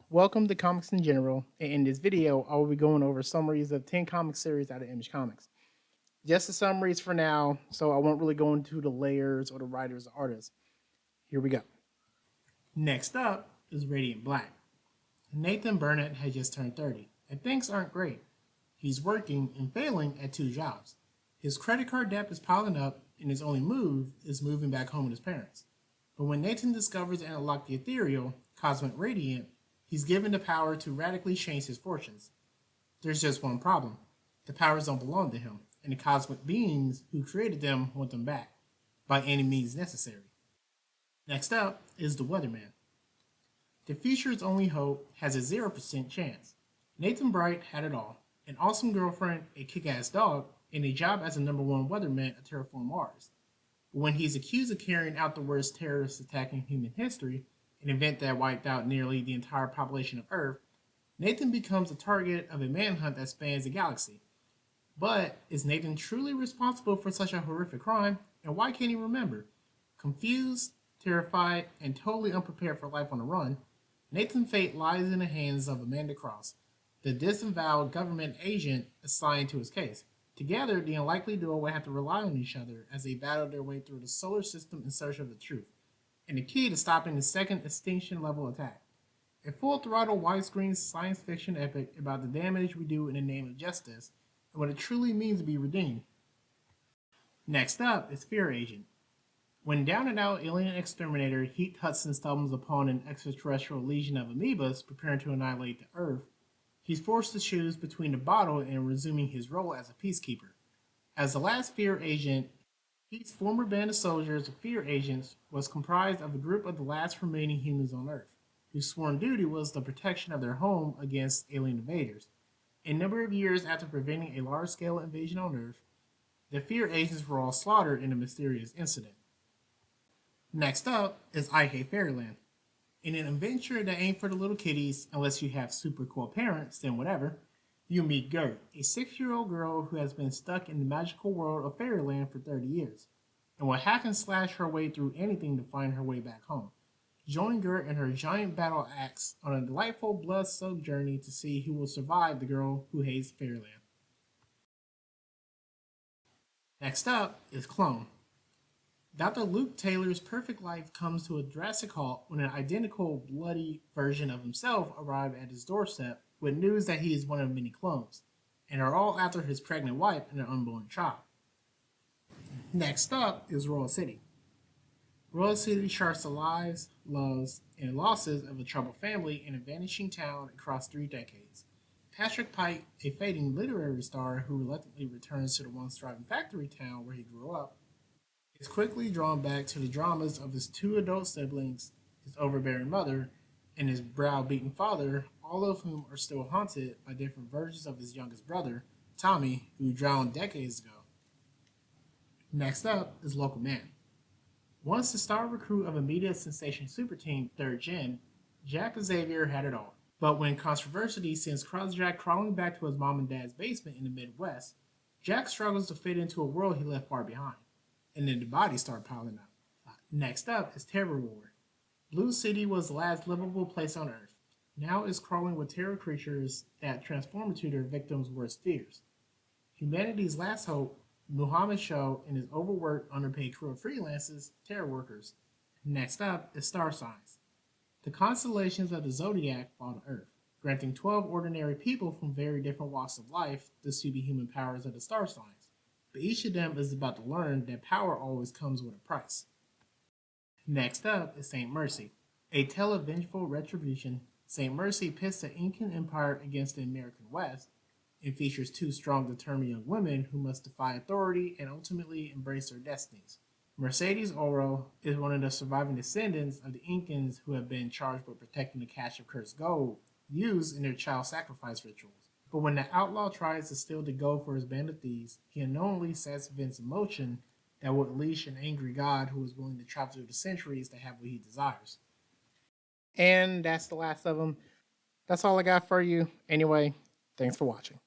welcome to Comics in General, and in this video, I will be going over summaries of 10 comic series out of Image Comics. Just the summaries for now, so I won't really go into the layers or the writers or artists. Here we go. Next up is Radiant Black. Nathan Burnett has just turned 30, and things aren't great. He's working and failing at 2 jobs. His credit card debt is piling up, and his only move is moving back home with his parents. But when Nathan discovers and unlocks the ethereal, cosmic radiant, he's given the power to radically change his fortunes. There's just one problem. The powers don't belong to him, and the cosmic beings who created them want them back, by any means necessary. Next up is the Weatherman. The future's only hope has a 0% chance. Nathan Bright had it all: an awesome girlfriend, a kick-ass dog, and a job as the #1 weatherman at Terraform Mars. But when he's accused of carrying out the worst terrorist attack in human history, an event that wiped out nearly the entire population of Earth, Nathan becomes the target of a manhunt that spans the galaxy. But is Nathan truly responsible for such a horrific crime, and why can't he remember? Confused, terrified, and totally unprepared for life on the run, Nathan's fate lies in the hands of Amanda Cross, the disavowed government agent assigned to his case. Together, the unlikely duo will have to rely on each other as they battle their way through the solar system in search of the truth, and the key to stopping the second extinction level attack. A full throttle widescreen science fiction epic about the damage we do in the name of justice and what it truly means to be redeemed. Next up is Fear Agent. When down and out alien exterminator Heat Hudson stumbles upon an extraterrestrial legion of amoebas preparing to annihilate the Earth, he's forced to choose between the bottle and resuming his role as a peacekeeper. As the last Fear Agent, Heat's former band of soldiers, Fear Agents, was comprised of a group of the last remaining humans on Earth, whose sworn duty was the protection of their home against alien invaders. A number of years after preventing a large-scale invasion on Earth, the Fear Agents were all slaughtered in a mysterious incident. Next up is IHA Fairyland. In an adventure that ain't for the little kiddies, unless you have super cool parents, then whatever, you meet Gert, a 6-year-old girl who has been stuck in the magical world of Fairyland for 30 years, and will hack and slash her way through anything to find her way back home. Join Gert and her giant battle axe on a delightful blood-soaked journey to see who will survive the girl who hates Fairyland. Next up is Clone. Dr. Luke Taylor's perfect life comes to a drastic halt when an identical, bloody version of himself arrives at his doorstep with news that he is one of many clones, and are all after his pregnant wife and their unborn child. Next up is Royal City. Royal City charts the lives, loves, and losses of a troubled family in a vanishing town across 3 decades. Patrick Pike, a fading literary star who reluctantly returns to the once thriving factory town where he grew up, is quickly drawn back to the dramas of his 2 adult siblings, his overbearing mother, and his browbeaten father, all of whom are still haunted by different versions of his youngest brother, Tommy, who drowned decades ago. Next up is Local Man. Once the star recruit of a media sensation super team, 3rd Gen, Jack Xavier had it all. But when controversy sends Jack crawling back to his mom and dad's basement in the Midwest, Jack struggles to fit into a world he left far behind, and then the bodies start piling up. Next up is Terror War. Blue City was the last livable place on Earth. Now is crawling with terror creatures that transform into their victims' worst fears. Humanity's last hope, Muhammad Show and his overworked, underpaid crew of freelancers, terror workers. Next up is Star Signs. The constellations of the Zodiac fall to Earth, granting 12 ordinary people from very different walks of life the superhuman powers of the star signs. But each of them is about to learn that power always comes with a price. Next up is St. Mercy. A tale of vengeful retribution, St. Mercy pits the Incan Empire against the American West and features 2 strong, determined young women who must defy authority and ultimately embrace their destinies. Mercedes Oro is one of the surviving descendants of the Incans who have been charged with protecting the cache of cursed gold used in their child sacrifice rituals. But when the outlaw tries to steal the gold for his band of thieves, he unknowingly sets events in motion that will unleash an angry god who is willing to travel through the centuries to have what he desires. And that's the last of them. That's all I got for you. Anyway, thanks for watching.